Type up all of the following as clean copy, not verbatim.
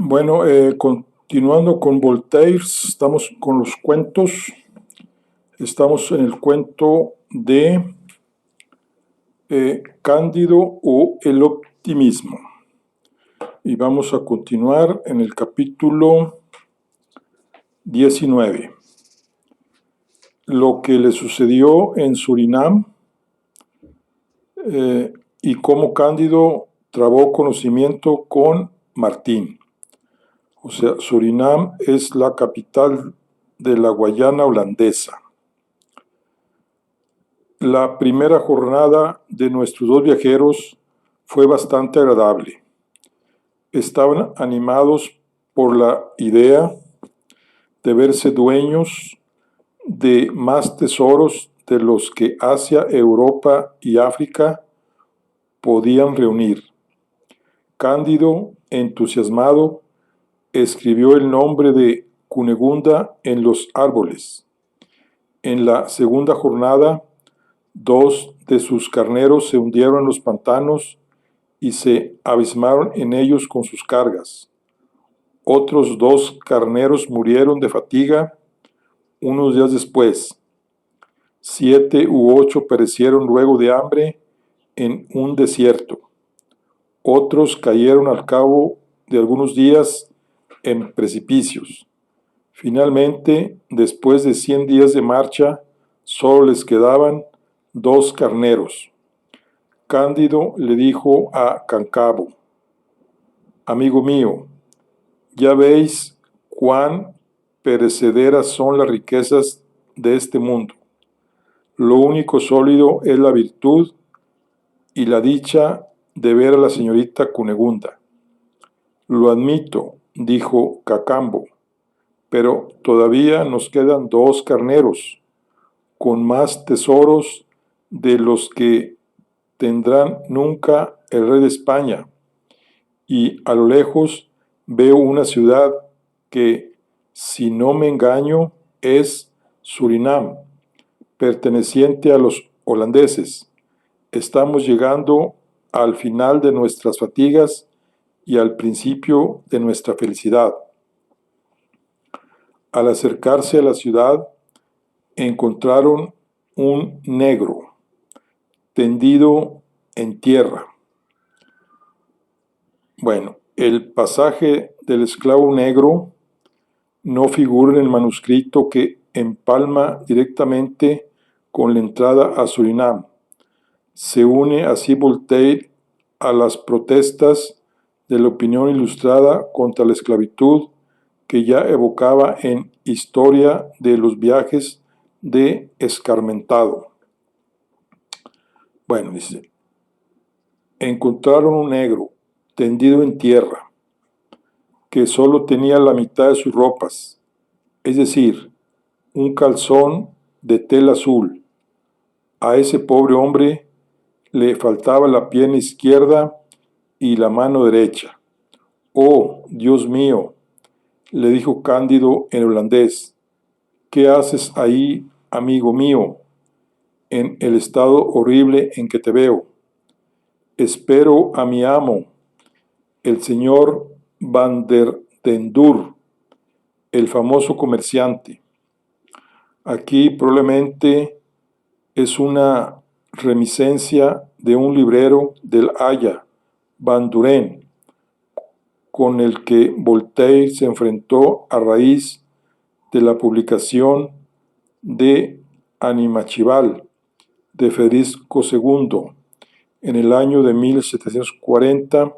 Bueno, continuando con Voltaire, estamos con los cuentos. Estamos en el cuento de Cándido o el optimismo. Y vamos a continuar en el capítulo 19. Lo que le sucedió en Surinam y cómo Cándido trabó conocimiento con Martín. O sea, Surinam es la capital de la Guayana holandesa. La primera jornada de nuestros dos viajeros fue bastante agradable. Estaban animados por la idea de verse dueños de más tesoros de los que Asia, Europa y África podían reunir. Cándido, entusiasmado, escribió el nombre de Cunegunda en los árboles. En la segunda jornada, 2 de sus carneros se hundieron en los pantanos y se abismaron en ellos con sus cargas. Otros 2 carneros murieron de fatiga unos días después. 7 u 8 perecieron luego de hambre en un desierto. Otros cayeron al cabo de algunos días en precipicios. Finalmente, después de 100 días de marcha, solo les quedaban 2 carneros. Cándido le dijo a Cancabo: amigo mío, ya veis cuán perecederas son las riquezas de este mundo. Lo único sólido es la virtud y la dicha de ver a la señorita Cunegunda. Lo admito, dijo Cacambo, pero todavía nos quedan 2 carneros, con más tesoros de los que tendrán nunca el rey de España, y a lo lejos veo una ciudad que, si no me engaño, es Surinam, perteneciente a los holandeses. Estamos llegando al final de nuestras fatigas y al principio de nuestra felicidad. Al acercarse a la ciudad, encontraron un negro tendido en tierra. Bueno, el pasaje del esclavo negro no figura en el manuscrito que empalma directamente con la entrada a Surinam. Se une así Voltaire a las protestas de la opinión ilustrada contra la esclavitud que ya evocaba en Historia de los viajes de Escarmentado. Bueno, dice, encontraron un negro tendido en tierra, que solo tenía la mitad de sus ropas, es decir, un calzón de tela azul. A ese pobre hombre le faltaba la pierna izquierda y la mano derecha. Oh, Dios mío, le dijo Cándido en holandés, ¿qué haces ahí, amigo mío, en el estado horrible en que te veo? Espero a mi amo, el señor Van der Dendur, el famoso comerciante. Aquí probablemente es una reminiscencia de un librero del Haya, Van Duren, con el que Voltaire se enfrentó a raíz de la publicación de Animachival de Federico II en el año de 1740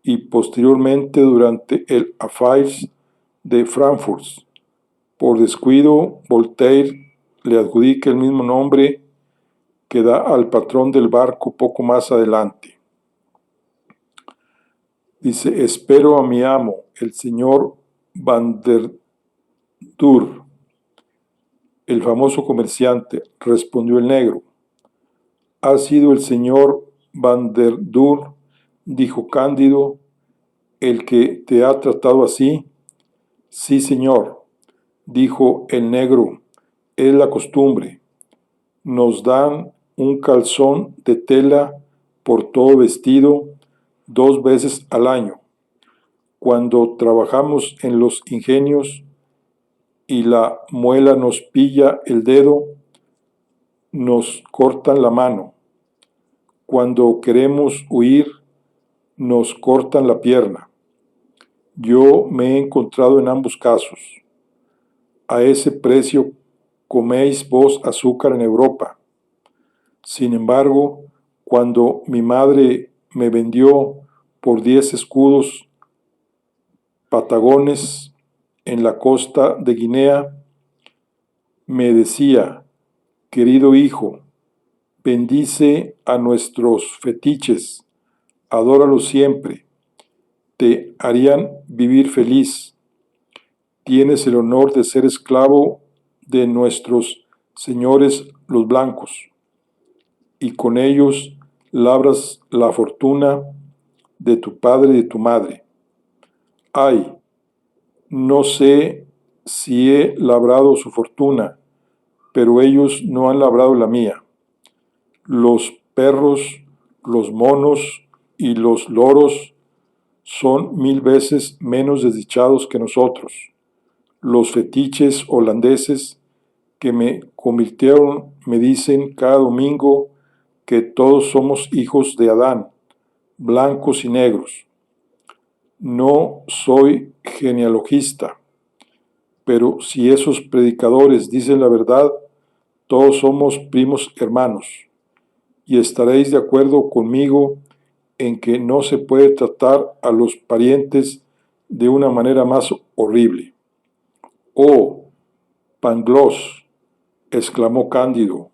y posteriormente durante el Affaires de Frankfurt. Por descuido, Voltaire le adjudica el mismo nombre que da al patrón del barco poco más adelante. Dice, espero a mi amo, el señor Van der Dur, el famoso comerciante, respondió el negro. ¿Ha sido el señor Van der Dur, dijo Cándido, el que te ha tratado así? Sí, señor, dijo el negro, es la costumbre. Nos dan un calzón de tela por todo vestido 2 veces al año. cuando trabajamos en los ingenios y la muela nos pilla el dedo, nos cortan la mano. Cuando queremos huir, nos cortan la pierna. Yo me he encontrado en ambos casos. A ese precio coméis vos azúcar en Europa. Sin embargo, cuando mi madre me vendió por 10 escudos patagones en la costa de Guinea, me decía: querido hijo, bendice a nuestros fetiches, adóralos siempre, te harían vivir feliz. Tienes el honor de ser esclavo de nuestros señores los blancos, y con ellos labras la fortuna de tu padre y de tu madre. Ay, no sé si he labrado su fortuna, pero ellos no han labrado la mía. Los perros, los monos y los loros son 1000 veces menos desdichados que nosotros. Los fetiches holandeses que me convirtieron me dicen cada domingo que todos somos hijos de Adán, blancos y negros. No soy genealogista, pero si esos predicadores dicen la verdad, todos somos primos hermanos, y estaréis de acuerdo conmigo en que no se puede tratar a los parientes de una manera más horrible. Oh, Pangloss, exclamó Cándido,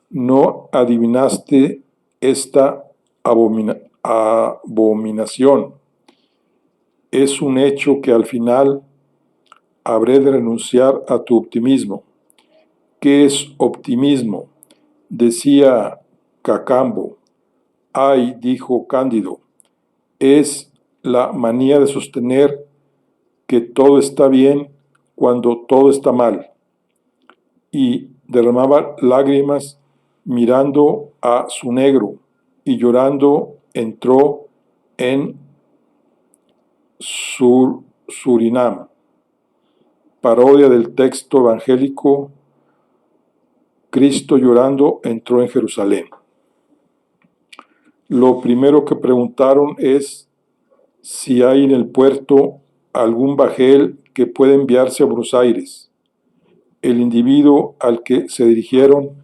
¿no adivinaste esta abominación? Es un hecho que al final habré de renunciar a tu optimismo. ¿Qué es optimismo?, decía Cacambo. Ay, dijo Cándido, es la manía de sostener que todo está bien cuando todo está mal. Y derramaba lágrimas mirando a su negro, y llorando entró en Surinam. Parodia del texto evangélico: Cristo llorando entró en Jerusalén. Lo primero que preguntaron es si hay en el puerto algún bajel que pueda enviarse a Buenos Aires. El individuo al que se dirigieron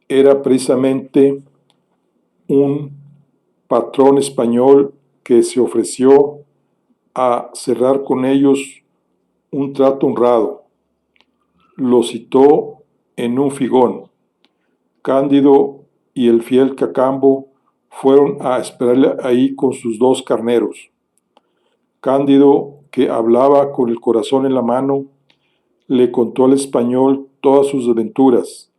era precisamente un patrón español que se ofreció a cerrar con ellos un trato honrado. Lo citó en un figón. Cándido y el fiel Cacambo fueron a esperarle ahí con sus 2 carneros. Cándido, que hablaba con el corazón en la mano, le contó al español todas sus aventuras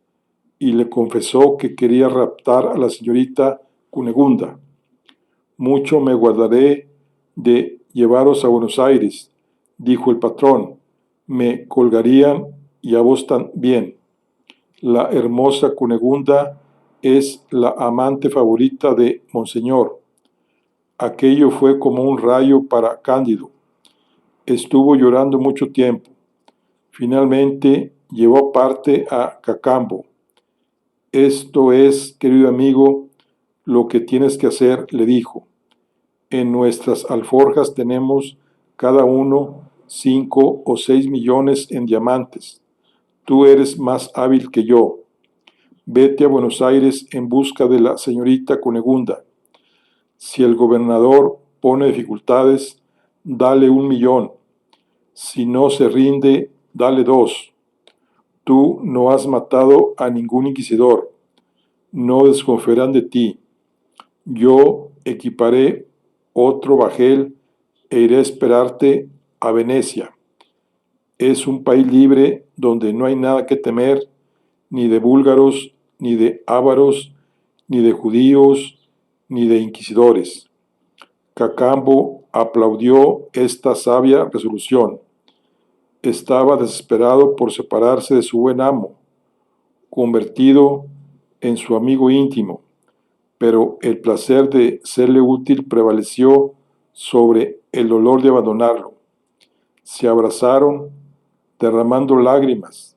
y le confesó que quería raptar a la señorita Cunegunda. Mucho me guardaré de llevaros a Buenos Aires, dijo el patrón. Me colgarían y a vos también. La hermosa Cunegunda es la amante favorita de Monseñor. Aquello fue como un rayo para Cándido. Estuvo llorando mucho tiempo. Finalmente llevó aparte a Cacambo. Esto es, querido amigo, lo que tienes que hacer, le dijo. En nuestras alforjas tenemos cada uno 5 o 6 millones en diamantes. Tú eres más hábil que yo. Vete a Buenos Aires en busca de la señorita Cunegunda. Si el gobernador pone dificultades, dale 1 millón. Si no se rinde, dale 2. Tú no has matado a ningún inquisidor. No desconfiarán de ti. Yo equiparé otro bajel e iré a esperarte a Venecia. Es un país libre donde no hay nada que temer, ni de búlgaros, ni de ávaros, ni de judíos, ni de inquisidores. Cacambo aplaudió esta sabia resolución. Estaba desesperado por separarse de su buen amo, convertido en su amigo íntimo, pero el placer de serle útil prevaleció sobre el dolor de abandonarlo. Se abrazaron, derramando lágrimas.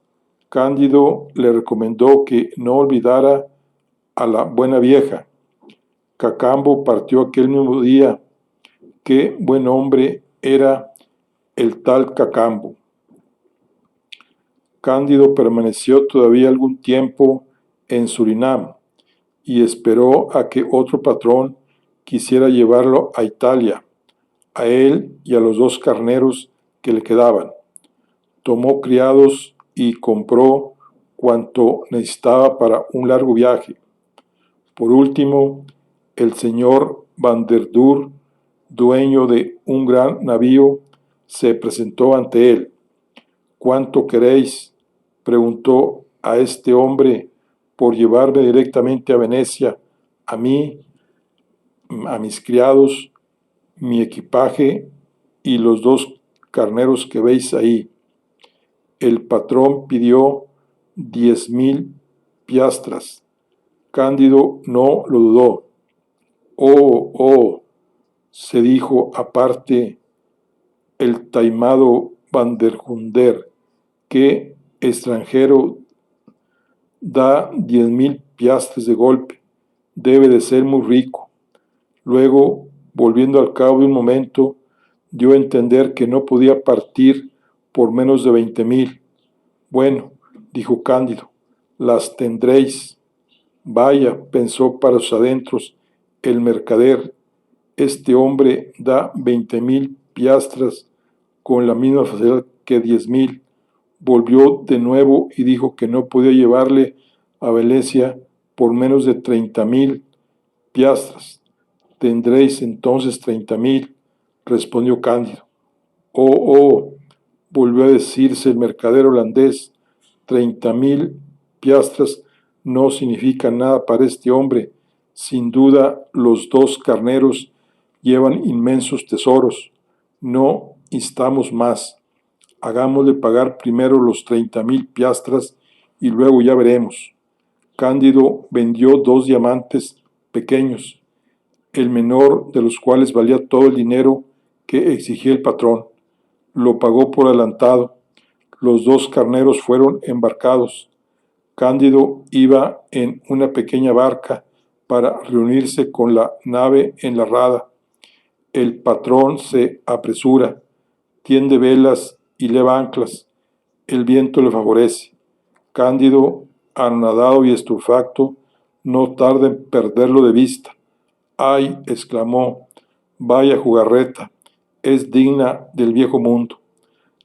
Cándido le recomendó que no olvidara a la buena vieja. Cacambo partió aquel mismo día. Qué buen hombre era el tal Cacambo. Cándido permaneció todavía algún tiempo en Surinam y esperó a que otro patrón quisiera llevarlo a Italia, a él y a los 2 carneros que le quedaban. Tomó criados y compró cuanto necesitaba para un largo viaje. Por último, el señor Van der Dur, dueño de un gran navío, se presentó ante él. ¿Cuánto queréis?, preguntó a este hombre, por llevarme directamente a Venecia, a mí, a mis criados, mi equipaje y los 2 carneros que veis ahí. El patrón pidió 10,000 piastras. Cándido no lo dudó. Oh, se dijo aparte el taimado Van der Hunder, ¿qué extranjero da 10,000 piastres de golpe? Debe de ser muy rico. Luego, volviendo al cabo de un momento, dio a entender que no podía partir por menos de 20,000. Bueno, dijo Cándido, las tendréis. Vaya, pensó para sus adentros el mercader, este hombre da 20,000 piastras con la misma facilidad que 10,000. Volvió de nuevo y dijo que no podía llevarle a Venecia por menos de 30,000 piastras. Tendréis entonces 30,000, respondió Cándido. Oh, volvió a decirse el mercader holandés, 30,000 piastras no significan nada para este hombre. Sin duda, los 2 carneros llevan inmensos tesoros. No instamos más. Hagámosle pagar primero los 30,000 piastras y luego ya veremos. Cándido vendió 2 diamantes pequeños, el menor de los cuales valía todo el dinero que exigía el patrón. Lo pagó por adelantado. Los 2 carneros fueron embarcados. Cándido iba en una pequeña barca para reunirse con la nave en la rada. El patrón se apresura, tiende velas y leva anclas. El viento le favorece. Cándido, anonadado y estupefacto, no tarda en perderlo de vista. ¡Ay!, exclamó, vaya jugarreta, es digna del viejo mundo.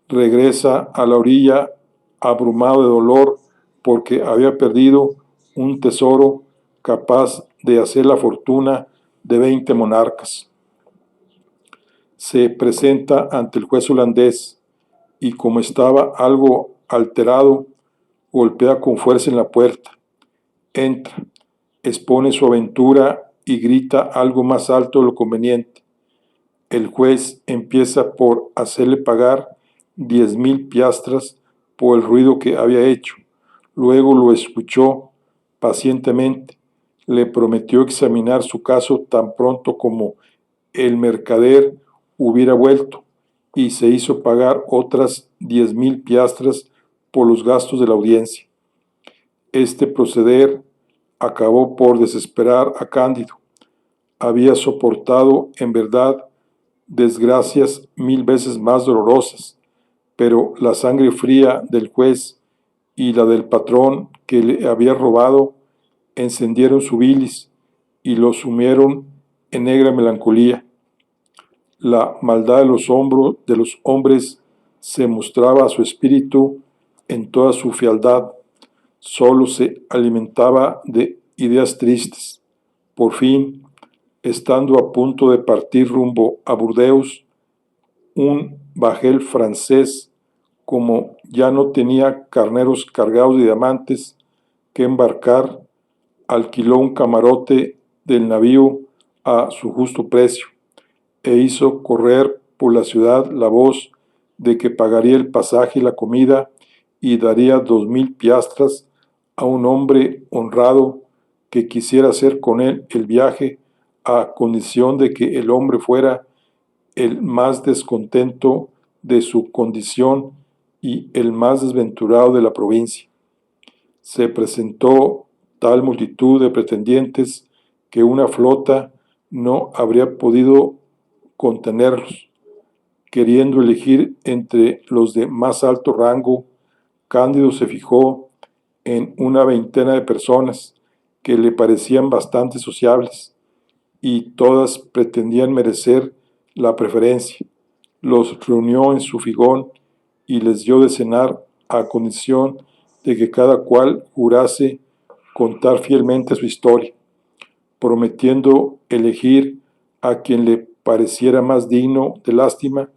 Regresa a la orilla abrumado de dolor porque había perdido un tesoro capaz de hacer la fortuna de 20 monarcas. Se presenta ante el juez holandés y, como estaba algo alterado, golpea con fuerza en la puerta. Entra, expone su aventura y grita algo más alto de lo conveniente. El juez empieza por hacerle pagar 10,000 piastras por el ruido que había hecho. Luego lo escuchó pacientemente. Le prometió examinar su caso tan pronto como el mercader hubiera vuelto y se hizo pagar otras 10,000 piastras por los gastos de la audiencia. Este proceder acabó por desesperar a Cándido. Había soportado, en verdad, desgracias 1000 veces más dolorosas, pero la sangre fría del juez y la del patrón que le había robado encendieron su bilis y lo sumieron en negra melancolía. La maldad de los hombres se mostraba a su espíritu en toda su fealdad. Solo se alimentaba de ideas tristes. Por fin, estando a punto de partir rumbo a Burdeos, un bajel francés, como ya no tenía carneros cargados de diamantes que embarcar, alquiló un camarote del navío a su justo precio e hizo correr por la ciudad la voz de que pagaría el pasaje y la comida y daría 2,000 piastras a un hombre honrado que quisiera hacer con él el viaje, a condición de que el hombre fuera el más descontento de su condición y el más desventurado de la provincia. Se presentó tal multitud de pretendientes que una flota no habría podido contenerlos. Queriendo elegir entre los de más alto rango, Cándido se fijó en una veintena de personas que le parecían bastante sociables y todas pretendían merecer la preferencia. Los reunió en su figón y les dio de cenar a condición de que cada cual jurase contar fielmente su historia, prometiendo elegir a quien le pareciera más digno de lástima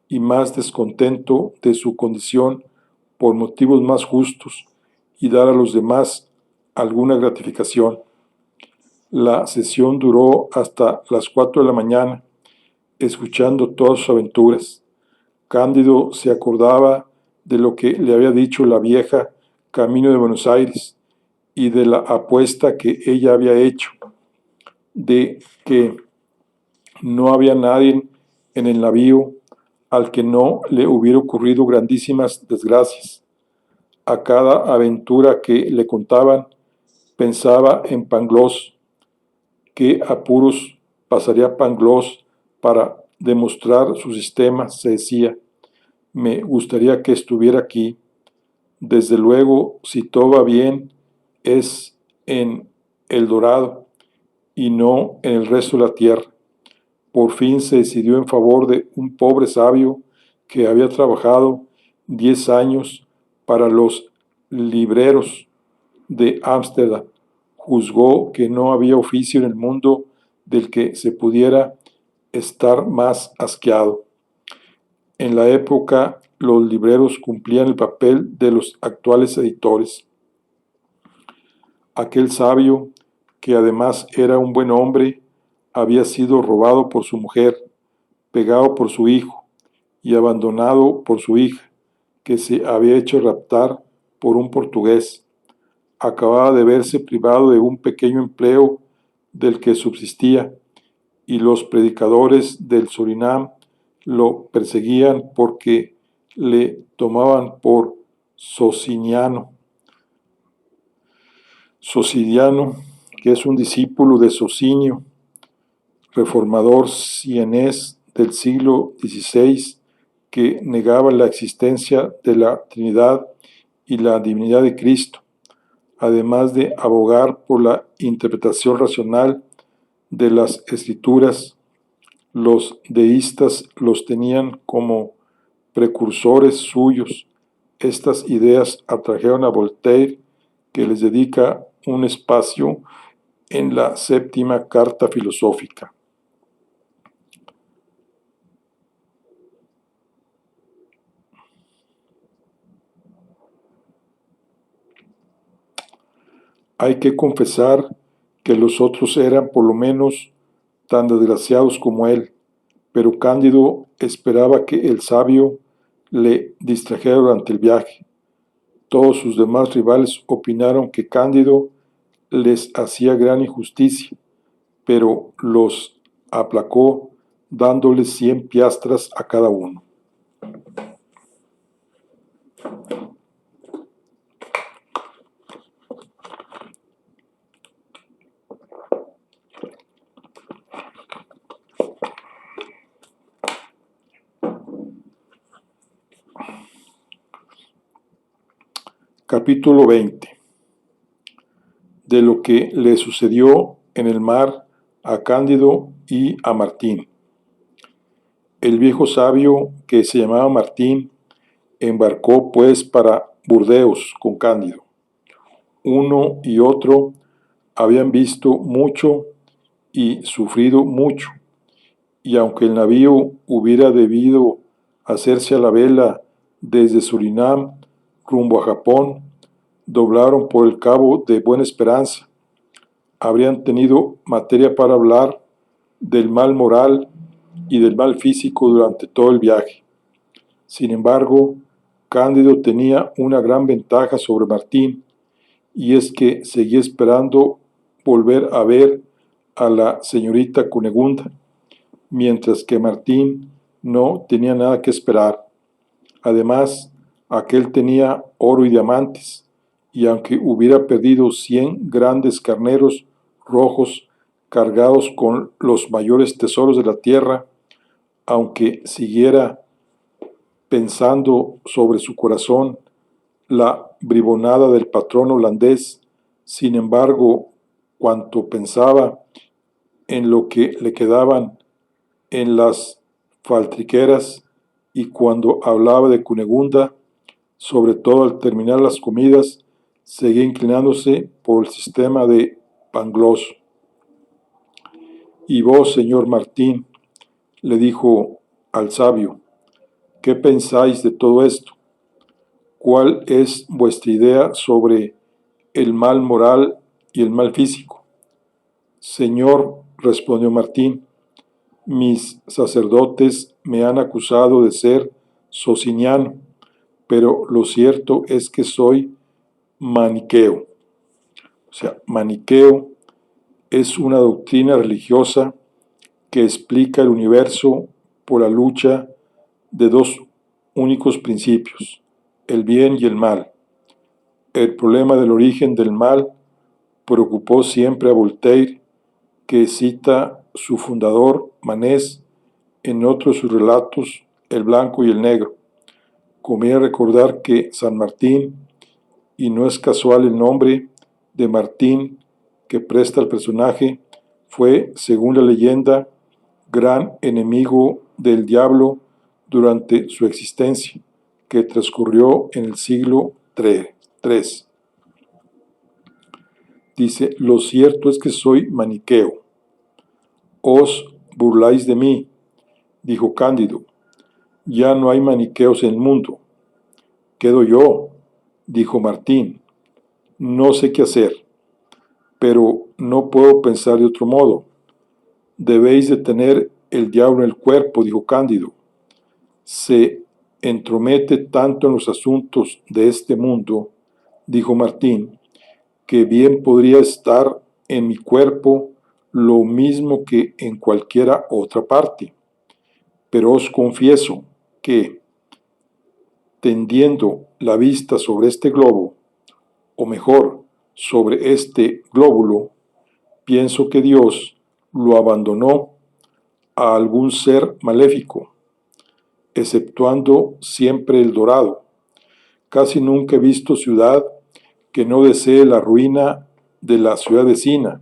y más descontento de su condición por motivos más justos, y dar a los demás alguna gratificación. La sesión duró hasta las 4 de la mañana, escuchando todas sus aventuras. Cándido se acordaba de lo que le había dicho la vieja camino de Buenos Aires y de la apuesta que ella había hecho, de que no había nadie en el navío al que no le hubiera ocurrido grandísimas desgracias. A cada aventura que le contaban, pensaba en Pangloss. ¿Qué apuros pasaría Pangloss para demostrar su sistema?, se decía. Me gustaría que estuviera aquí. Desde luego, si todo va bien, es en El Dorado y no en el resto de la tierra. Por fin se decidió en favor de un pobre sabio que había trabajado 10 años para los libreros de Ámsterdam. Juzgó que no había oficio en el mundo del que se pudiera estar más asqueado. En la época, los libreros cumplían el papel de los actuales editores. Aquel sabio, que además era un buen hombre, había sido robado por su mujer, pegado por su hijo y abandonado por su hija, que se había hecho raptar por un portugués. Acababa de verse privado de un pequeño empleo del que subsistía, y los predicadores del Surinam lo perseguían porque le tomaban por sociniano. Sociniano, que es un discípulo de Socinio, reformador sienés del siglo XVI, que negaba la existencia de la Trinidad y la divinidad de Cristo, además de abogar por la interpretación racional de las Escrituras. Los deístas los tenían como precursores suyos. Estas ideas atrajeron a Voltaire, que les dedica un espacio en la séptima carta filosófica. Hay que confesar que los otros eran por lo menos tan desgraciados como él, pero Cándido esperaba que el sabio le distrajera durante el viaje. Todos sus demás rivales opinaron que Cándido les hacía gran injusticia, pero los aplacó dándoles 100 piastras a cada uno. Capítulo 20. De lo que le sucedió en el mar a Cándido y a Martín. El viejo sabio, que se llamaba Martín, embarcó pues para Burdeos con Cándido. Uno y otro habían visto mucho y sufrido mucho, y aunque el navío hubiera debido hacerse a la vela desde Surinam rumbo a Japón, doblaron por el cabo de Buena Esperanza. Habrían tenido materia para hablar del mal moral y del mal físico durante todo el viaje. Sin embargo, Cándido tenía una gran ventaja sobre Martín, y es que seguía esperando volver a ver a la señorita Cunegunda, mientras que Martín no tenía nada que esperar. Además, aquel tenía oro y diamantes, y aunque hubiera perdido 100 grandes carneros rojos cargados con los mayores tesoros de la tierra, aunque siguiera pensando sobre su corazón la bribonada del patrón holandés, sin embargo, cuanto pensaba en lo que le quedaban en las faltriqueras y cuando hablaba de Cunegunda, sobre todo al terminar las comidas, seguía inclinándose por el sistema de Pangloss. Y vos, señor Martín, le dijo al sabio, ¿qué pensáis de todo esto? ¿Cuál es vuestra idea sobre el mal moral y el mal físico? Señor, respondió Martín, mis sacerdotes me han acusado de ser sociniano, pero lo cierto es que soy maniqueo. O sea, maniqueo es una doctrina religiosa que explica el universo por la lucha de dos únicos principios, el bien y el mal. El problema del origen del mal preocupó siempre a Voltaire, que cita su fundador, Manès, en otro de sus relatos, El blanco y el negro. Conviene recordar que San Martín, y no es casual el nombre de Martín que presta al personaje, fue, según la leyenda, gran enemigo del diablo durante su existencia, que transcurrió en el siglo III. Dice, lo cierto es que soy maniqueo. Os burláis de mí, dijo Cándido. Ya no hay maniqueos en el mundo. Quedo yo, dijo Martín. No sé qué hacer, pero no puedo pensar de otro modo. Debéis de tener el diablo en el cuerpo, dijo Cándido. Se entromete tanto en los asuntos de este mundo, dijo Martín, que bien podría estar en mi cuerpo lo mismo que en cualquiera otra parte. Pero os confieso que, tendiendo la vista sobre este globo, o mejor, sobre este glóbulo, pienso que Dios lo abandonó a algún ser maléfico, exceptuando siempre el dorado. Casi nunca he visto ciudad que no desee la ruina de la ciudad vecina,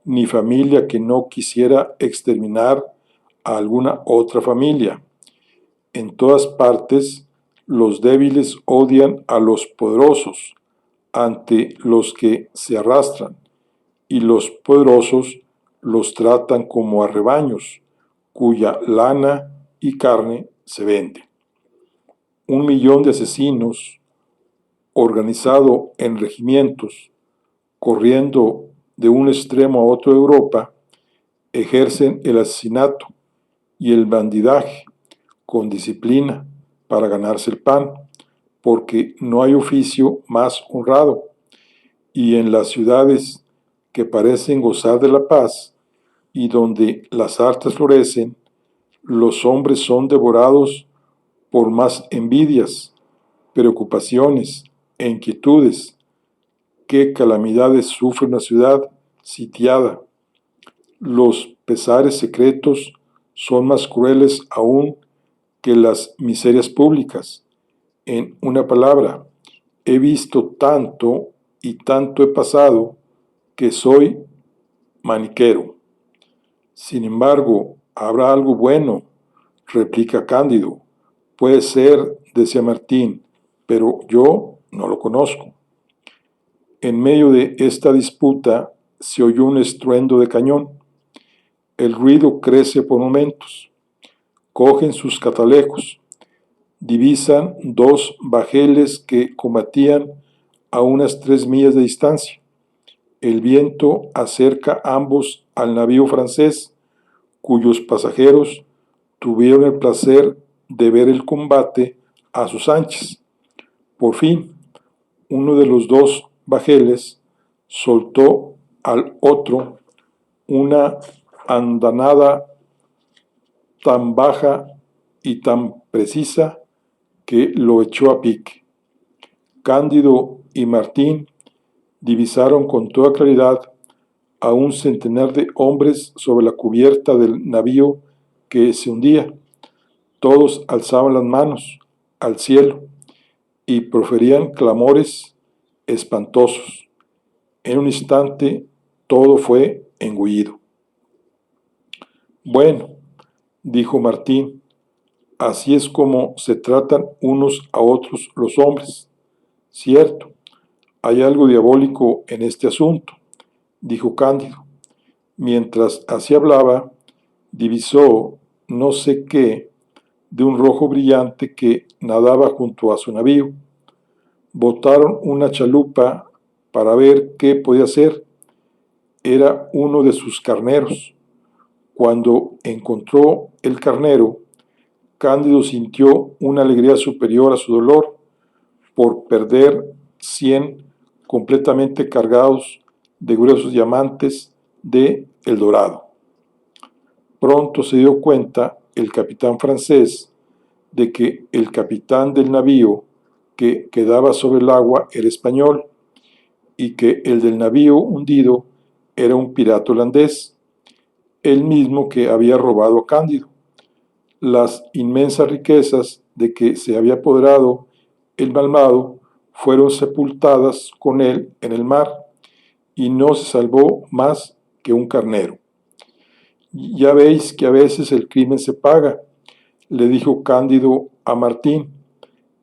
ni familia que no quisiera exterminar a alguna otra familia. En todas partes, los débiles odian a los poderosos ante los que se arrastran, y los poderosos los tratan como a rebaños, cuya lana y carne se vende. 1 millón de asesinos, organizado en regimientos, corriendo de un extremo a otro de Europa, ejercen el asesinato y el bandidaje con disciplina para ganarse el pan, porque no hay oficio más honrado. Y en las ciudades que parecen gozar de la paz y donde las artes florecen, los hombres son devorados por más envidias, preocupaciones e inquietudes. ¿Qué calamidades sufre una ciudad sitiada? Los pesares secretos son más crueles aún que las miserias públicas. En una palabra, he visto tanto y tanto he pasado que soy maniquero. Sin embargo, ¿habrá algo bueno?, replica Cándido. Puede ser, decía Martín, pero yo no lo conozco. En medio de esta disputa se oyó un estruendo de cañón. El ruido crece por momentos. Cogen sus catalejos. Divisan 2 bajeles que combatían a unas 3 millas de distancia. El viento acerca ambos al navío francés, cuyos pasajeros tuvieron el placer de ver el combate a sus anchas. Por fin, uno de los 2 bajeles soltó al otro una andanada tan baja y tan precisa que lo echó a pique. Cándido y Martín divisaron con toda claridad a un centenar de hombres sobre la cubierta del navío que se hundía. Todos alzaban las manos al cielo y proferían clamores espantosos. En un instante todo fue engullido. Bueno, dijo Martín, así es como se tratan unos a otros los hombres. Cierto, hay algo diabólico en este asunto, dijo Cándido. Mientras así hablaba, divisó no sé qué de un rojo brillante que nadaba junto a su navío. Botaron una chalupa para ver qué podía ser. Era uno de sus carneros. Cuando encontró el carnero, Cándido sintió una alegría superior a su dolor por perder 100 completamente cargados de gruesos diamantes de El Dorado. Pronto se dio cuenta el capitán francés de que el capitán del navío que quedaba sobre el agua era español y que el del navío hundido era un pirata holandés, el mismo que había robado a Cándido. Las inmensas riquezas de que se había apoderado el malvado fueron sepultadas con él en el mar y no se salvó más que un carnero. Ya veis que a veces el crimen se paga, le dijo Cándido a Martín.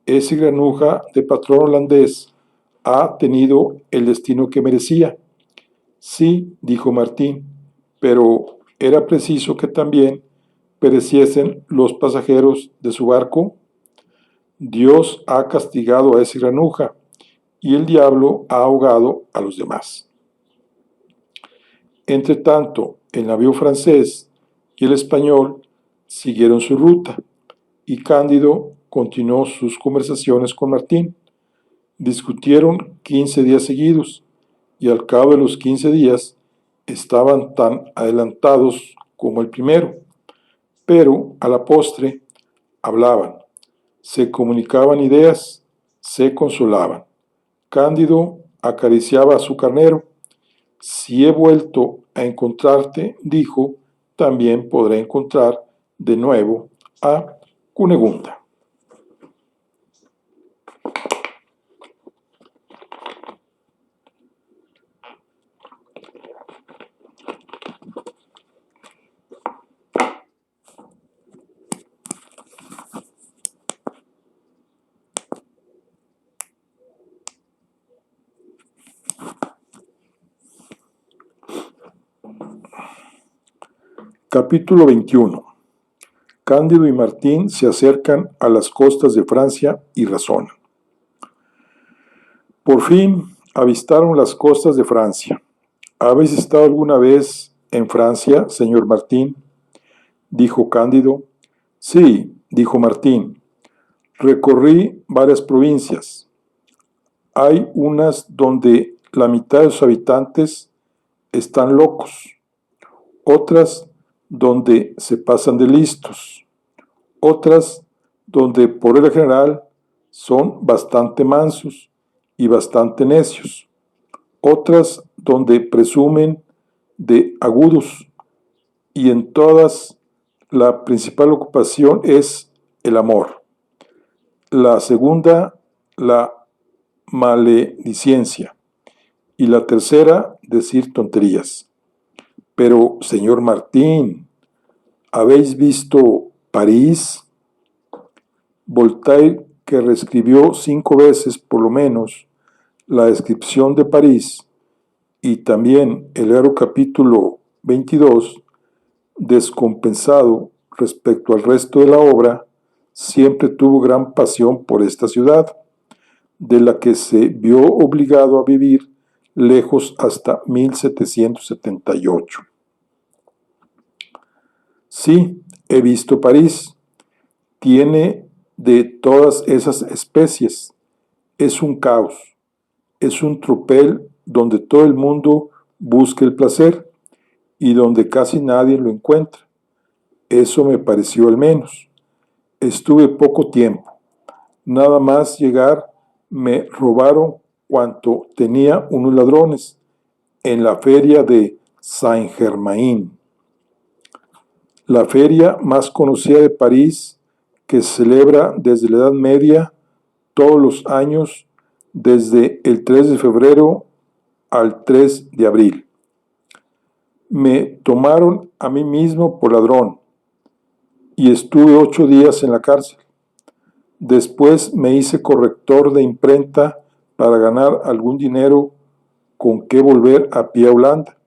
Ese granuja de patrón holandés ha tenido el destino que merecía. Sí, dijo Martín, pero era preciso que también pereciesen los pasajeros de su barco. Dios ha castigado a ese granuja y el diablo ha ahogado a los demás. Entre tanto, el navío francés y el español siguieron su ruta y Cándido continuó sus conversaciones con Martín. Discutieron 15 días seguidos y al cabo de los 15 días estaban tan adelantados como el primero, pero a la postre hablaban, se comunicaban ideas, se consolaban. Cándido acariciaba a su carnero. Si he vuelto a encontrarte, dijo, también podré encontrar de nuevo a Cunegunda. Capítulo 21. Cándido y Martín se acercan a las costas de Francia y razonan. Por fin avistaron las costas de Francia. ¿Habéis estado alguna vez en Francia, señor Martín?, dijo Cándido. Sí, dijo Martín. Recorrí varias provincias. Hay unas donde la mitad de sus habitantes están locos, otras donde se pasan de listos, otras donde por el general son bastante mansos y bastante necios, otras donde presumen de agudos, y en todas la principal ocupación es el amor. La segunda, la maledicencia, y la tercera, decir tonterías. Pero, señor Martín, ¿habéis visto París? Voltaire, que reescribió 5 veces por lo menos la descripción de París, y también el largo capítulo 22, descompensado respecto al resto de la obra, siempre tuvo gran pasión por esta ciudad, de la que se vio obligado a vivir lejos hasta 1778. Sí, he visto París. Tiene de todas esas especies. Es un caos. Es un tropel donde todo el mundo busca el placer y donde casi nadie lo encuentra. Eso me pareció al menos. Estuve poco tiempo. Nada más llegar, me robaron cuanto tenía unos ladrones en la feria de Saint-Germain, la feria más conocida de París, que se celebra desde la Edad Media todos los años, desde el 3 de febrero al 3 de abril. Me tomaron a mí mismo por ladrón y estuve 8 días en la cárcel. Después me hice corrector de imprenta para ganar algún dinero con que volver a pie a Holanda.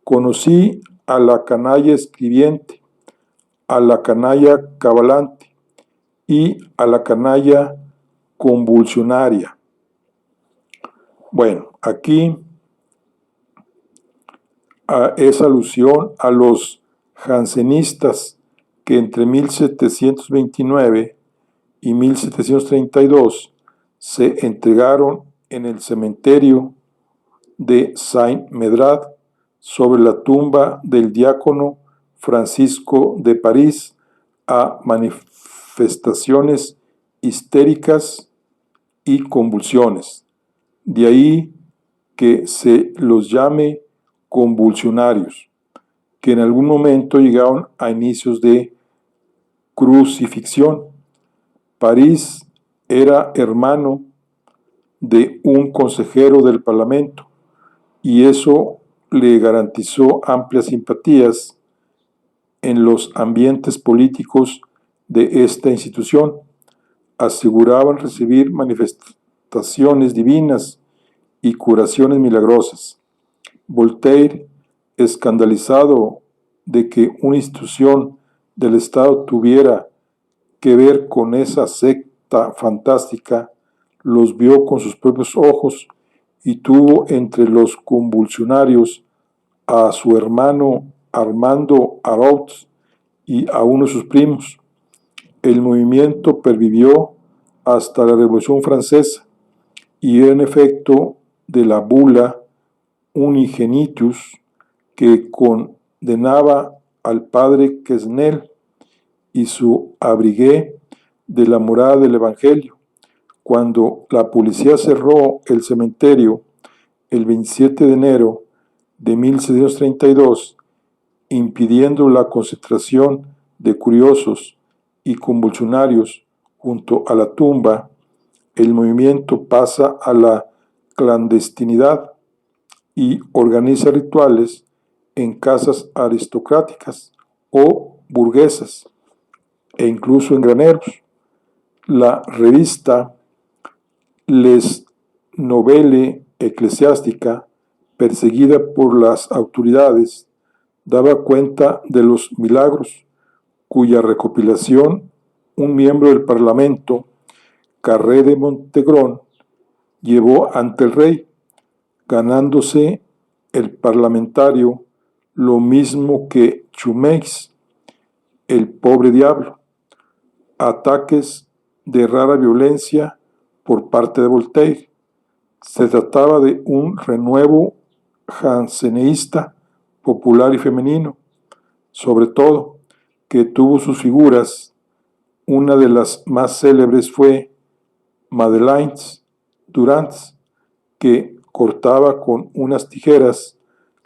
Conocí a la canalla escribiente, a la canalla cabalante y a la canalla convulsionaria. Bueno, aquí es alusión a los jansenistas que entre 1729 y 1732 se entregaron en el cementerio de Saint-Médard sobre la tumba del diácono Francisco de París a manifestaciones histéricas y convulsiones. De ahí que se los llame convulsionarios, que en algún momento llegaron a inicios de crucifixión. París era hermano de un consejero del Parlamento y eso le garantizó amplias simpatías en los ambientes políticos de esta institución. Aseguraban recibir manifestaciones divinas y curaciones milagrosas. Voltaire, escandalizado de que una institución del Estado tuviera que ver con esa secta fantástica, los vio con sus propios ojos y tuvo entre los convulsionarios a su hermano Armando Araud y a uno de sus primos. El movimiento pervivió hasta la Revolución Francesa y era en efecto de la bula Unigenitus que condenaba al padre Quesnel y su abrigué de la morada del Evangelio. Cuando la policía cerró el cementerio el 27 de enero de 1732, impidiendo la concentración de curiosos y convulsionarios junto a la tumba, el movimiento pasa a la clandestinidad y organiza rituales en casas aristocráticas o burguesas e incluso en graneros. La revista Les Nouvelles Ecclésiastiques, perseguida por las autoridades, daba cuenta de los milagros, cuya recopilación un miembro del Parlamento, Carré de Montegrón, llevó ante el rey, ganándose el parlamentario lo mismo que Chumeix, el pobre diablo. Ataques de rara violencia por parte de Voltaire. Se trataba de un renuevo jansenista popular y femenino, sobre todo, que tuvo sus figuras. Una de las más célebres fue Madeleine Durand, que cortaba con unas tijeras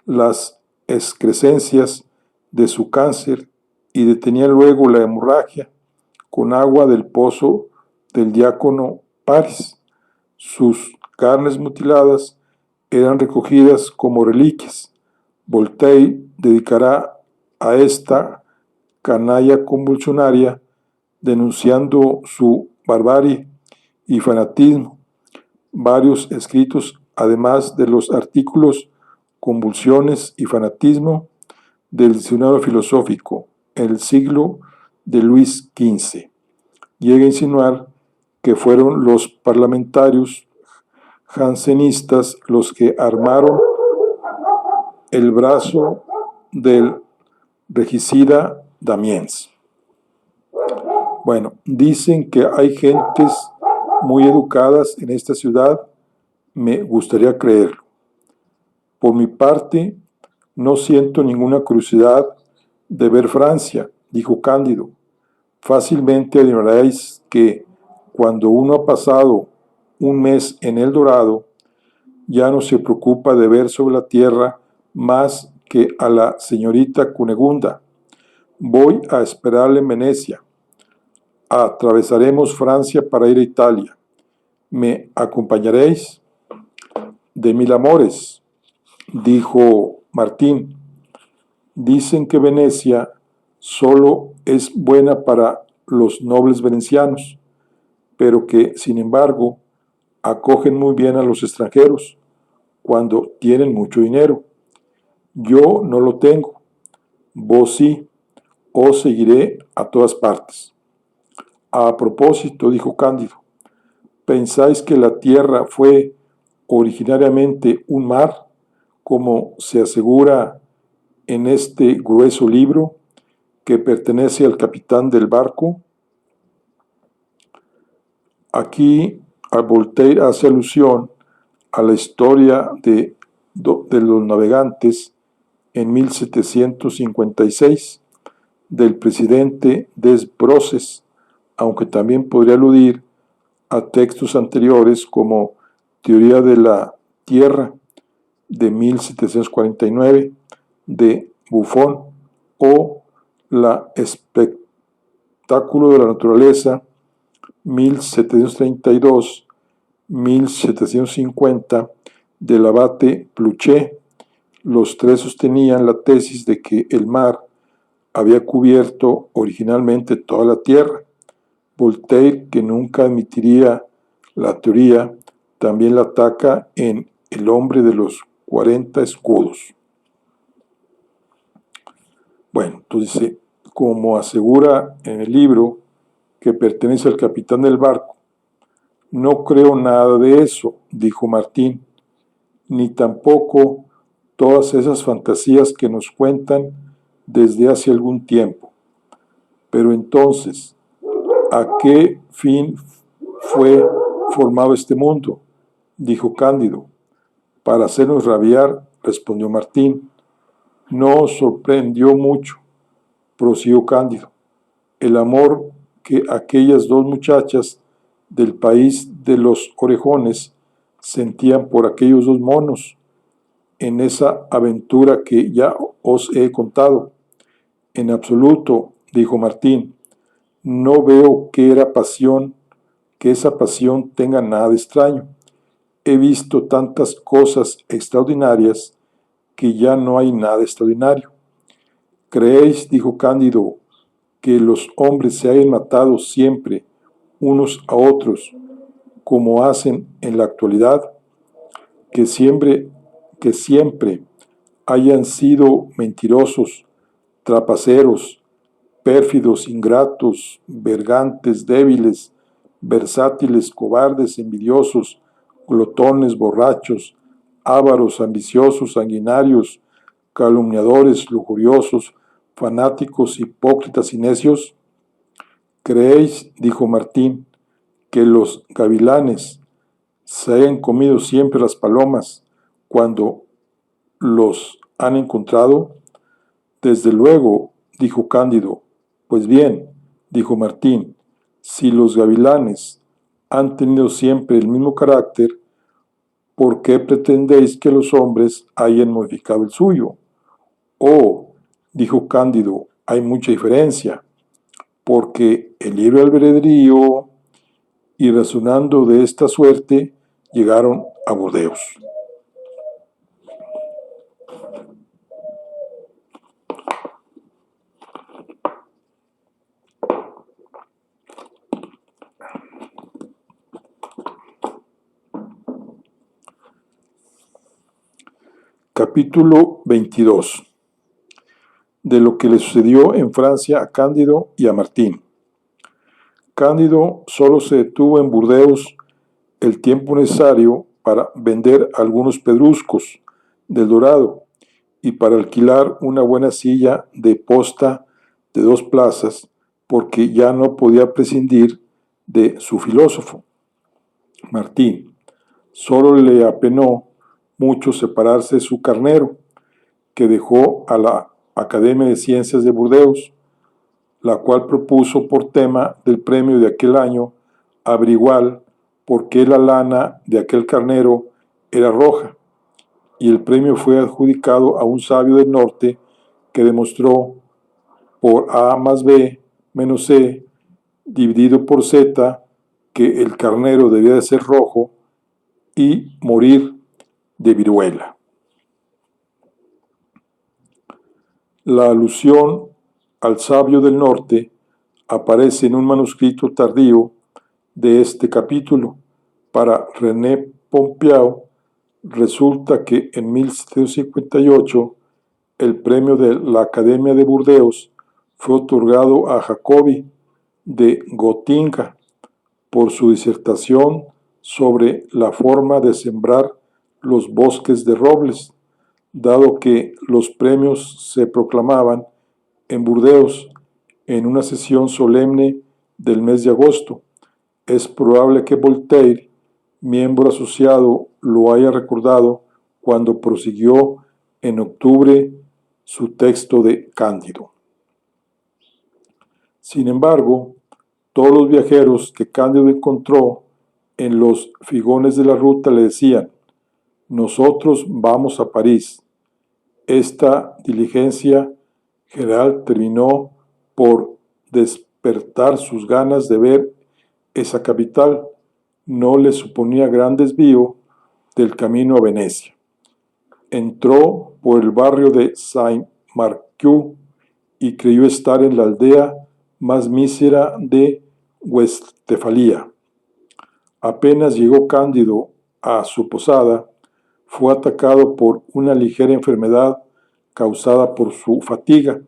las excrescencias de su cáncer y detenía luego la hemorragia con agua del pozo del diácono Paris. Sus carnes mutiladas eran recogidas como reliquias. Voltaire dedicará a esta canalla convulsionaria, denunciando su barbarie y fanatismo, varios escritos, además de los artículos Convulsiones y fanatismo del Diccionario Filosófico en el siglo de Luis XV. Llega a insinuar que fueron los parlamentarios jansenistas los que armaron el brazo del regicida Damiens. Bueno, dicen que hay gentes muy educadas en esta ciudad, me gustaría creerlo. Por mi parte, no siento ninguna curiosidad de ver Francia, dijo Cándido, fácilmente admiraréis que, cuando uno ha pasado un mes en El Dorado, ya no se preocupa de ver sobre la tierra más que a la señorita Cunegunda. Voy a esperarle en Venecia. Atravesaremos Francia para ir a Italia. ¿Me acompañaréis? De mil amores, dijo Martín. Dicen que Venecia solo es buena para los nobles venecianos, pero que, sin embargo, acogen muy bien a los extranjeros cuando tienen mucho dinero. Yo no lo tengo, vos sí, os seguiré a todas partes. A propósito, dijo Cándido, ¿pensáis que la tierra fue originariamente un mar, como se asegura en este grueso libro que pertenece al capitán del barco? Aquí Voltaire hace alusión a la historia de los navegantes en 1756 del presidente Desbrosses, aunque también podría aludir a textos anteriores como Teoría de la Tierra de 1749 de Buffon o La Espectáculo de la Naturaleza 1732-1750 del abate Pluché. Los tres sostenían la tesis de que el mar había cubierto originalmente toda la tierra. Voltaire, que nunca admitiría la teoría, también la ataca en El hombre de los 40 escudos. Bueno, entonces, como asegura en el libro que pertenece al capitán del barco, no creo nada de eso, dijo Martín, ni tampoco todas esas fantasías que nos cuentan desde hace algún tiempo. Pero entonces, ¿a qué fin fue formado este mundo? Dijo Cándido. Para hacernos rabiar, respondió Martín. No os sorprendió mucho, prosiguió Cándido, el amor que aquellas dos muchachas del país de los orejones sentían por aquellos dos monos en esa aventura que ya os he contado. En absoluto, dijo Martín, no veo que esa pasión tenga nada de extraño. He visto tantas cosas extraordinarias que ya no hay nada extraordinario. ¿Creéis, dijo Cándido, que los hombres se hayan matado siempre unos a otros como hacen en la actualidad? Que siempre hayan sido mentirosos, trapaceros, pérfidos, ingratos, bergantes, débiles, versátiles, cobardes, envidiosos, glotones, borrachos, ávaros, ambiciosos, sanguinarios, calumniadores, lujuriosos, fanáticos, hipócritas y necios? ¿Creéis, dijo Martín, que los gavilanes se hayan comido siempre las palomas cuando los han encontrado? Desde luego, dijo Cándido. Pues bien, dijo Martín, si los gavilanes han tenido siempre el mismo carácter, ¿por qué pretendéis que los hombres hayan modificado el suyo? Oh, dijo Cándido, hay mucha diferencia, porque el libre albedrío, y razonando de esta suerte, llegaron a Burdeos. Capítulo 22. De lo que le sucedió en Francia a Cándido y a Martín. Cándido solo se detuvo en Burdeos el tiempo necesario para vender algunos pedruscos del Dorado y para alquilar una buena silla de posta de 2 plazas, porque ya no podía prescindir de su filósofo. Martín solo le apenó mucho separarse de su carnero, que dejó a la Academia de Ciencias de Burdeos, la cual propuso por tema del premio de aquel año averiguar por qué la lana de aquel carnero era roja, y el premio fue adjudicado a un sabio del norte que demostró por A más B menos C dividido por Z que el carnero debía de ser rojo y morir de viruela. La alusión al sabio del norte aparece en un manuscrito tardío de este capítulo. Para René Pompeu, resulta que en 1758 el premio de la Academia de Burdeos fue otorgado a Jacobi de Gotinga por su disertación sobre la forma de sembrar los bosques de robles, dado que los premios se proclamaban en Burdeos en una sesión solemne del mes de agosto. Es probable que Voltaire, miembro asociado, lo haya recordado cuando prosiguió en octubre su texto de Cándido. Sin embargo, todos los viajeros que Cándido encontró en los figones de la ruta le decían: nosotros vamos a París. Esta diligencia general terminó por despertar sus ganas de ver esa capital. No le suponía gran desvío del camino a Venecia. Entró por el barrio de Saint-Marceau y creyó estar en la aldea más mísera de Westfalia. Apenas llegó Cándido a su posada, fue atacado por una ligera enfermedad causada por su fatiga.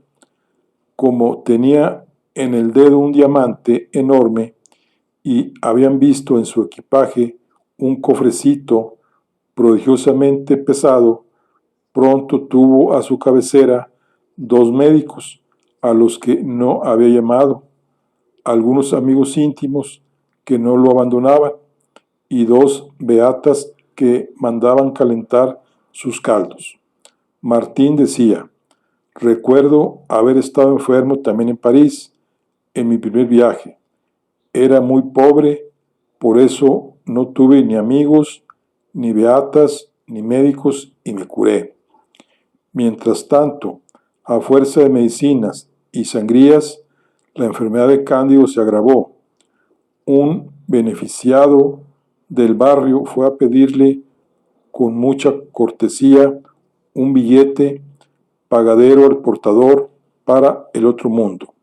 Como tenía en el dedo un diamante enorme y habían visto en su equipaje un cofrecito prodigiosamente pesado, pronto tuvo a su cabecera 2 médicos a los que no había llamado, algunos amigos íntimos que no lo abandonaban y 2 beatas que mandaban calentar sus caldos. Martín decía: recuerdo haber estado enfermo también en París, en mi primer viaje. Era muy pobre, por eso no tuve ni amigos, ni beatas, ni médicos, y me curé. Mientras tanto, a fuerza de medicinas y sangrías, la enfermedad de Cándido se agravó. Un beneficiado del barrio fue a pedirle con mucha cortesía un billete pagadero al portador para el otro mundo.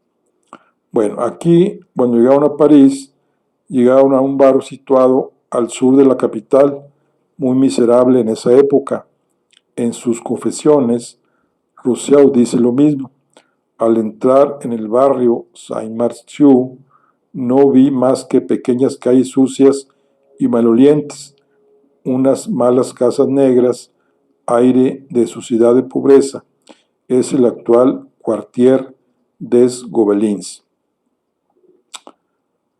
Bueno, aquí, cuando llegaron a París, llegaron a un barrio situado al sur de la capital, muy miserable en esa época. En sus confesiones, Rousseau dice lo mismo: al entrar en el barrio Saint-Marceau, no vi más que pequeñas calles sucias y malolientes, unas malas casas negras, aire de suciedad y pobreza. Es el actual Quartier des Gobelins.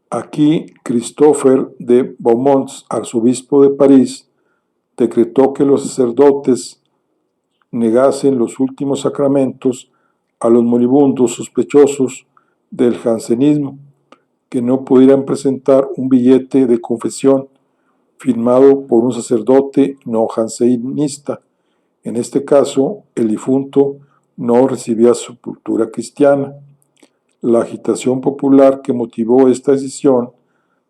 Aquí Christopher de Beaumont, arzobispo de París, decretó que los sacerdotes negasen los últimos sacramentos a los moribundos sospechosos del jansenismo, que no pudieran presentar un billete de confesión firmado por un sacerdote no jansenista. En este caso, el difunto no recibía sepultura cristiana. La agitación popular que motivó esta decisión,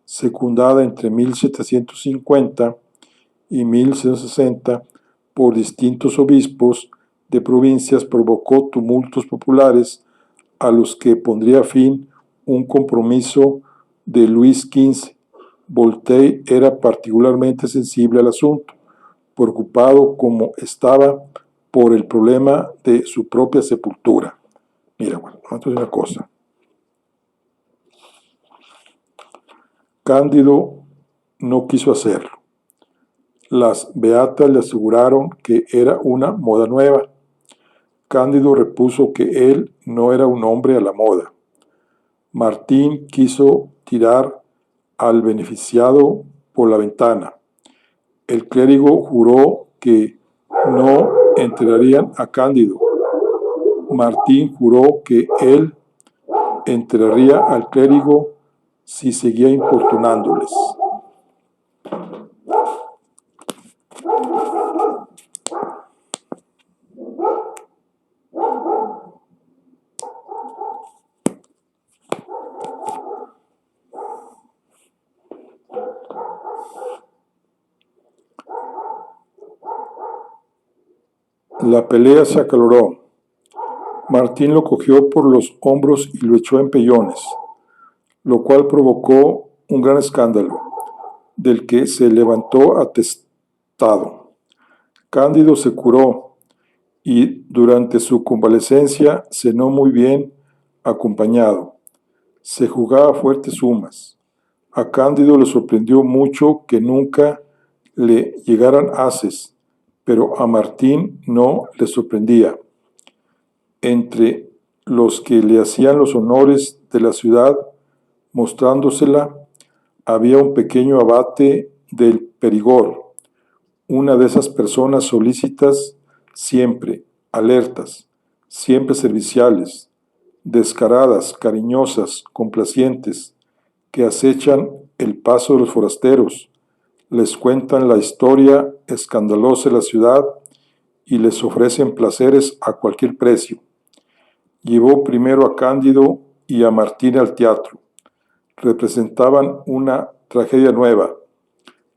secundada entre 1750 y 1760 por distintos obispos de provincias, provocó tumultos populares a los que pondría fin un compromiso de Luis XV. Voltaire era particularmente sensible al asunto, preocupado como estaba por el problema de su propia sepultura. Mira, bueno, entonces una cosa. Cándido no quiso hacerlo. Las beatas le aseguraron que era una moda nueva. Cándido repuso que él no era un hombre a la moda. Martín quiso tirar al beneficiado por la ventana. El clérigo juró que no enterrarían a Cándido. Martín juró que él enterraría al clérigo si seguía importunándoles. La pelea se acaloró. Martín lo cogió por los hombros y lo echó en pellones, lo cual provocó un gran escándalo, del que se levantó atestado. Cándido se curó y durante su convalecencia cenó muy bien acompañado. Se jugaba fuertes sumas. A Cándido le sorprendió mucho que nunca le llegaran haces, pero a Martín no le sorprendía. Entre los que le hacían los honores de la ciudad, mostrándosela, había un pequeño abate del Perigord, una de esas personas solícitas, siempre alertas, siempre serviciales, descaradas, cariñosas, complacientes, que acechan el paso de los forasteros, les cuentan la historia escandalosa de la ciudad y les ofrecen placeres a cualquier precio. Llevó primero a Cándido y a Martín al teatro. Representaban una tragedia nueva.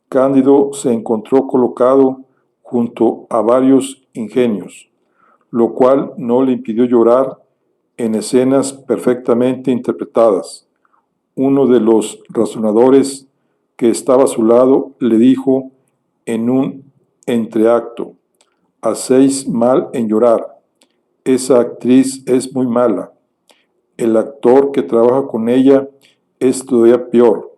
Cándido se encontró colocado junto a varios ingenios, lo cual no le impidió llorar en escenas perfectamente interpretadas. Uno de los razonadores que estaba a su lado le dijo en un entreacto: «Hacéis mal en llorar. Esa actriz es muy mala. El actor que trabaja con ella es todavía peor.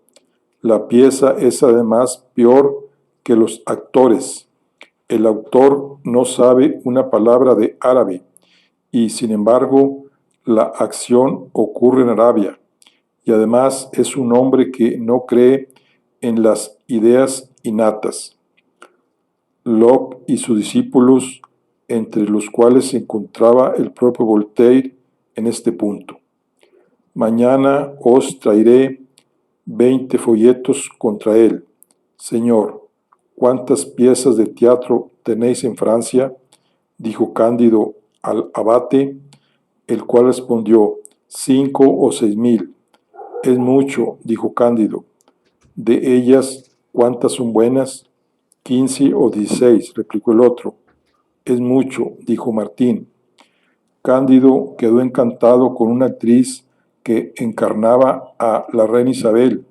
La pieza es además peor que los actores. El autor no sabe una palabra de árabe y, sin embargo, la acción ocurre en Arabia. Y además es un hombre que no cree en las ideas innatas». Locke y sus discípulos, entre los cuales se encontraba el propio Voltaire, en este punto. «Mañana os traeré 20 folletos contra él. Señor, ¿cuántas piezas de teatro tenéis en Francia?», dijo Cándido al abate, el cual respondió: 5 o 6.000. «Es mucho», dijo Cándido. «De ellas, ¿cuántas son buenas?». 15 o 16, replicó el otro. «Es mucho», dijo Martín. Cándido quedó encantado con una actriz que encarnaba a la reina Isabel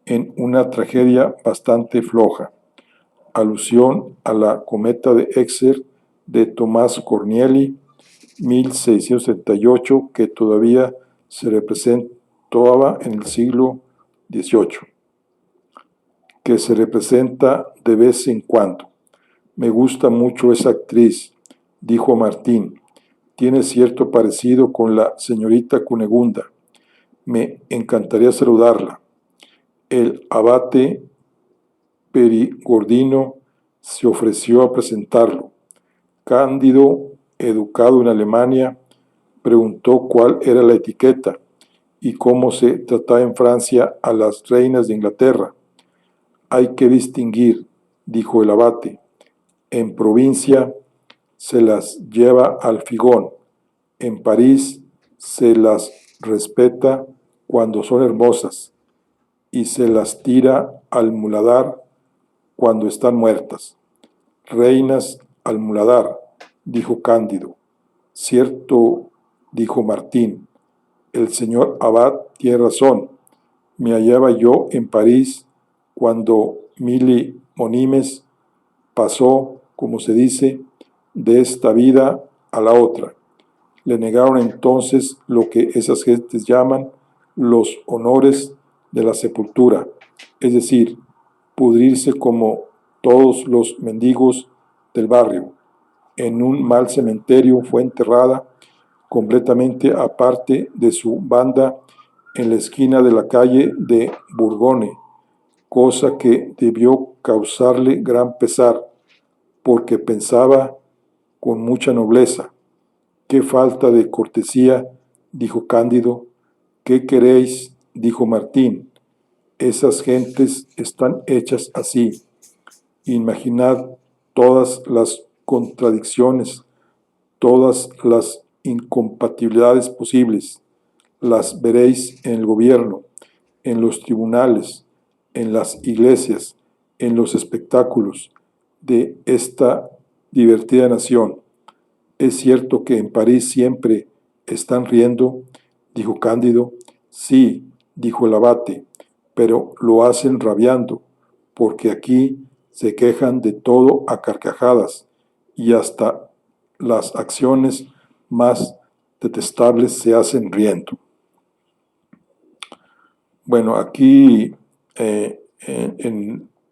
en una tragedia bastante floja, alusión a la cometa de Exer de Tomás Cornielli, 1678, que todavía se representaba en el siglo XVIII, que se representa de vez en cuando. «Me gusta mucho esa actriz», dijo Martín. «Tiene cierto parecido con la señorita Cunegunda. Me encantaría saludarla». El abate perigordino se ofreció a presentarlo. Cándido, educado en Alemania, preguntó cuál era la etiqueta y cómo se trataba en Francia a las reinas de Inglaterra. «Hay que distinguir», dijo el abate. «En provincia se las lleva al figón. En París se las respeta cuando son hermosas y se las tira al muladar cuando están muertas». «Reinas al muladar», dijo Cándido. «Cierto», dijo Martín. «El señor abad tiene razón. Me hallaba yo en París cuando Mili Monimes pasó, como se dice, de esta vida a la otra. Le negaron entonces lo que esas gentes llaman los honores de la sepultura, es decir, pudrirse como todos los mendigos del barrio. En un mal cementerio fue enterrada, completamente aparte de su banda, en la esquina de la calle de Bourgogne, cosa que debió causarle gran pesar, porque pensaba con mucha nobleza. «Qué falta de cortesía», dijo Cándido, ¿Qué queréis? Dijo Martín. Esas gentes están hechas así. Imaginad todas las contradicciones, todas las incompatibilidades posibles. Las veréis en el gobierno, en los tribunales, en las iglesias, en los espectáculos de esta divertida nación. Es cierto que en París siempre están riendo, dijo Cándido. Sí, dijo el abate, pero lo hacen rabiando, porque aquí se quejan de todo a carcajadas, y hasta las acciones más detestables se hacen riendo. Bueno, aquí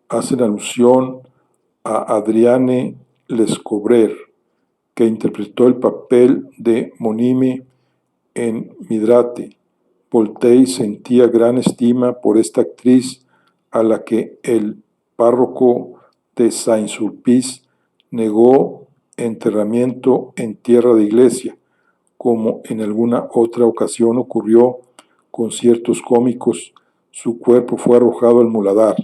hacen alusión a Adriane Lescobrer, que interpretó el papel de Monime en Midrate. Voltaire sentía gran estima por esta actriz a la que el párroco de Saint-Sulpice negó enterramiento en tierra de iglesia, como en alguna otra ocasión ocurrió con ciertos cómicos. Su cuerpo fue arrojado al muladar.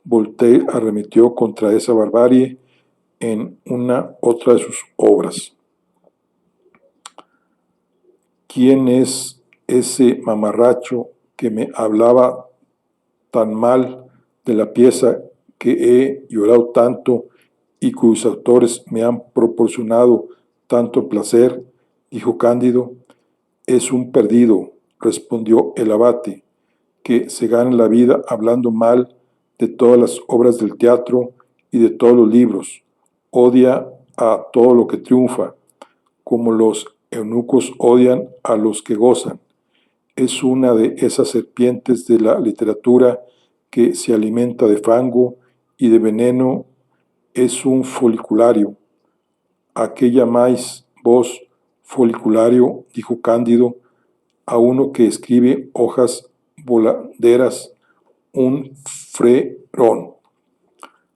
Voltaire arremetió contra esa barbarie en una otra de sus obras. ¿Quién es ese mamarracho que me hablaba tan mal de la pieza que he llorado tanto y cuyos autores me han proporcionado tanto placer? Dijo Cándido. Es un perdido, respondió el abate, que se gana la vida hablando mal de todas las obras del teatro y de todos los libros. Odia a todo lo que triunfa, como los eunucos odian a los que gozan. Es una de esas serpientes de la literatura que se alimenta de fango y de veneno. Es un foliculario. ¿A qué llamáis vos foliculario? Dijo Cándido. A uno que escribe hojas voladeras, un frerón.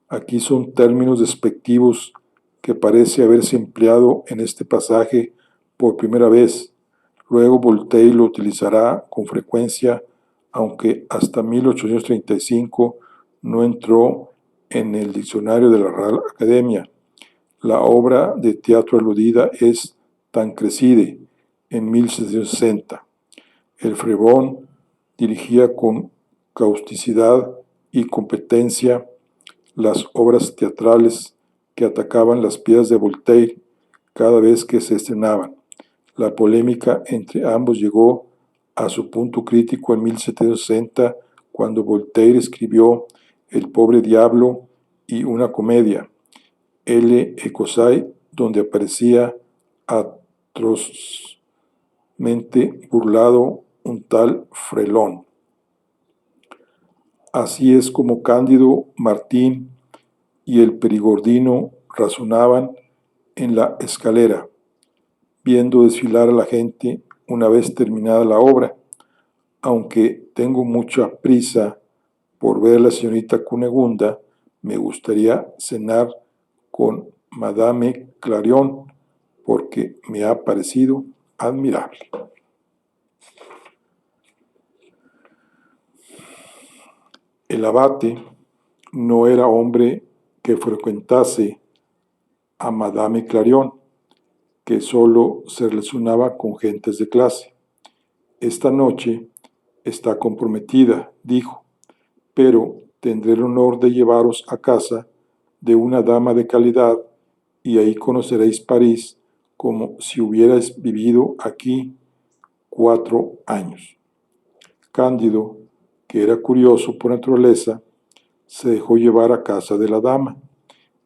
Aquí son términos despectivos que parece haberse empleado en este pasaje por primera vez. Luego Voltaire lo utilizará con frecuencia, aunque hasta 1835 no entró en el diccionario de la Real Academia. La obra de teatro aludida es Tancredi, en 1760. El Frevón dirigía con causticidad y competencia las obras teatrales que atacaban las piezas de Voltaire cada vez que se estrenaban. La polémica entre ambos llegó a su punto crítico en 1760, cuando Voltaire escribió El pobre diablo y una comedia, L. Ecossae, donde aparecía atrozmente burlado un tal Frelón. Así es como Cándido, Martín y el Perigordino razonaban en la escalera, viendo desfilar a la gente una vez terminada la obra. Aunque tengo mucha prisa por ver a la señorita Cunegunda, me gustaría cenar con Madame Clarion, porque me ha parecido admirable. El abate no era hombre que frecuentase a Madame Clarion, que solo se relacionaba con gentes de clase. Esta noche está comprometida, dijo, pero tendré el honor de llevaros a casa de una dama de calidad y ahí conoceréis París como si hubierais vivido aquí 4 años. Cándido, que era curioso por naturaleza, se dejó llevar a casa de la dama,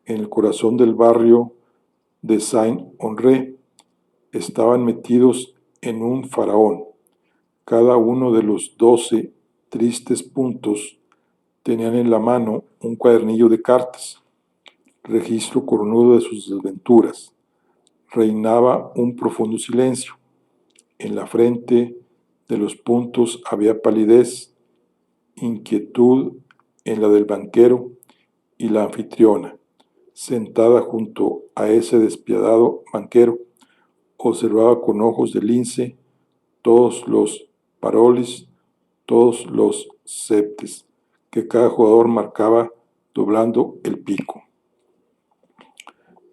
en el corazón del barrio de Saint-Honoré. Estaban metidos en un faraón. Cada uno de los 12 tristes puntos tenían en la mano un cuadernillo de cartas, registro coronudo de sus desventuras. Reinaba un profundo silencio. En la frente de los puntos había palidez, inquietud en la del banquero y la anfitriona, sentada junto a ese despiadado banquero, observaba con ojos de lince todos los paroles, todos los septes que cada jugador marcaba doblando el pico.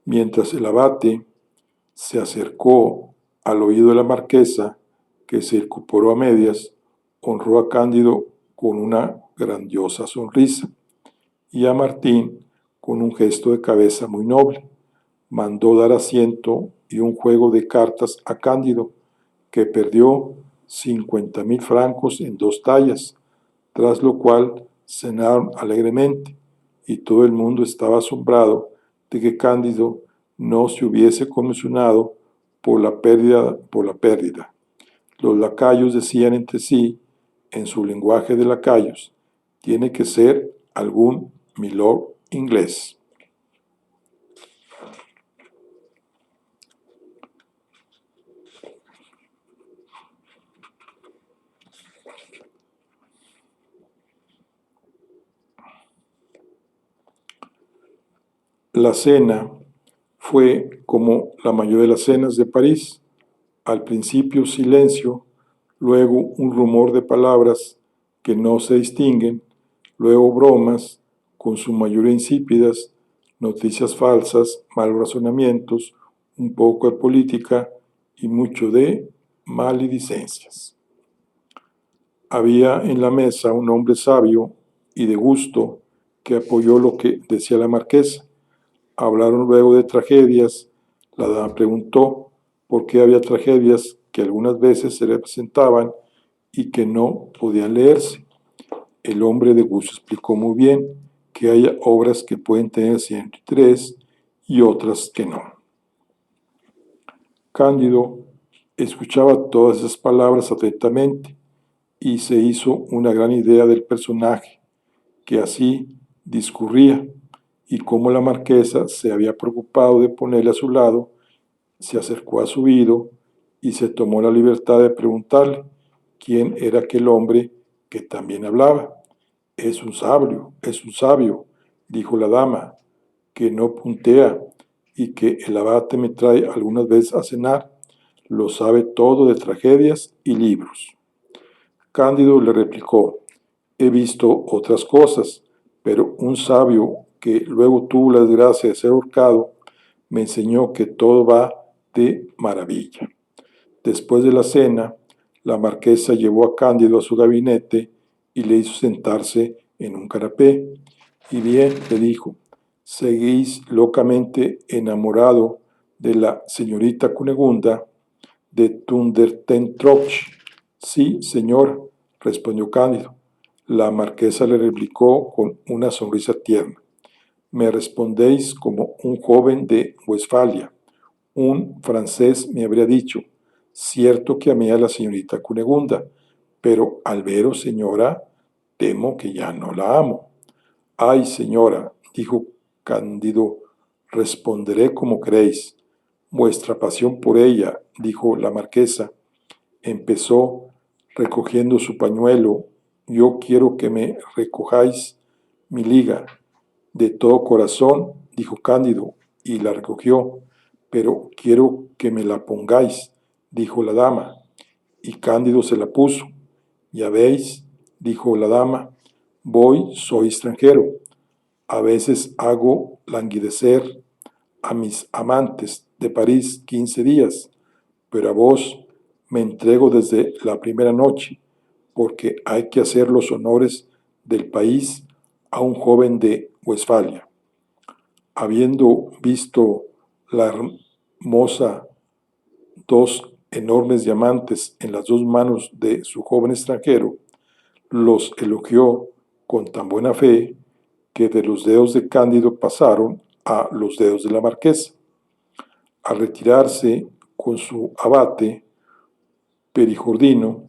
Mientras el abate se acercó al oído de la marquesa, que se incorporó a medias, honró a Cándido con una grandiosa sonrisa y a Martín con un gesto de cabeza muy noble. Mandó dar asiento y un juego de cartas a Cándido, que perdió 50,000 francos en 2 tallas, tras lo cual cenaron alegremente, y todo el mundo estaba asombrado de que Cándido no se hubiese conmocionado por la pérdida. Los lacayos decían entre sí, en su lenguaje de lacayos: tiene que ser algún milord inglés. La cena fue como la mayoría de las cenas de París: al principio silencio, luego un rumor de palabras que no se distinguen, luego bromas, con su mayoría insípidas, noticias falsas, malos razonamientos, un poco de política y mucho de maledicencias. Había en la mesa un hombre sabio y de gusto que apoyó lo que decía la marquesa. Hablaron luego de tragedias. La dama preguntó por qué había tragedias que algunas veces se representaban y que no podían leerse. El hombre de gusto explicó muy bien que hay obras que pueden tener 103 y otras que no. Cándido escuchaba todas esas palabras atentamente y se hizo una gran idea del personaje que así discurría, y cómo la marquesa se había preocupado de ponerle a su lado. Se acercó a su oído y se tomó la libertad de preguntarle quién era aquel hombre que también hablaba. Es un sabio, dijo la dama, que no puntea y que el abate me trae algunas veces a cenar. Lo sabe todo de tragedias y libros. Cándido le replicó: he visto otras cosas, pero un sabio que luego tuvo la desgracia de ser ahorcado me enseñó que todo va de maravilla. Después de la cena, la marquesa llevó a Cándido a su gabinete y le hizo sentarse en un canapé. Y bien, le dijo, ¿seguís locamente enamorado de la señorita Cunegunda de Thundertentroch? Sí, señor, respondió Cándido. La marquesa le replicó con una sonrisa tierna: me respondéis como un joven de Westfalia. Un francés me habría dicho: cierto que amé a la señorita Cunegunda, pero al veros, señora, temo que ya no la amo. Ay, señora, dijo Cándido, responderé como queréis. Vuestra pasión por ella, dijo la marquesa, empezó recogiendo su pañuelo. Yo quiero que me recojáis mi liga. De todo corazón, dijo Cándido, y la recogió. Pero quiero que me la pongáis, dijo la dama, y Cándido se la puso. Ya veis, dijo la dama, soy extranjero. A veces hago languidecer a mis amantes de París 15 días, pero a vos me entrego desde la primera noche, porque hay que hacer los honores del país a un joven de Westfalia. Habiendo visto la hermosa dos enormes diamantes en las 2 manos de su joven extranjero, los elogió con tan buena fe que de los dedos de Cándido pasaron a los dedos de la marquesa. Al retirarse con su abate Perijordino,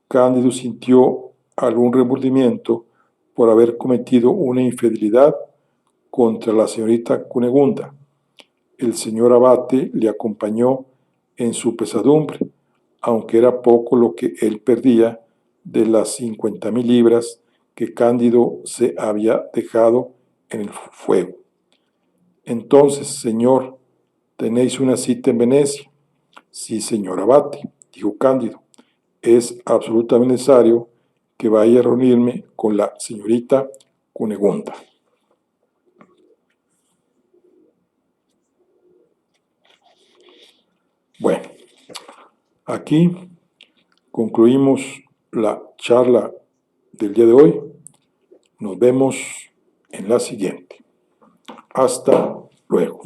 Cándido sintió algún remordimiento por haber cometido una infidelidad contra la señorita Cunegunda. El señor abate le acompañó en su pesadumbre, aunque era poco lo que él perdía de las 50,000 libras que Cándido se había dejado en el fuego. Entonces, señor, ¿tenéis una cita en Venecia? Sí, señor abate, dijo Cándido. es absolutamente necesario que vaya a reunirme con la señorita Cunegonda. Bueno, aquí concluimos la charla del día de hoy. Nos vemos en la siguiente. Hasta luego.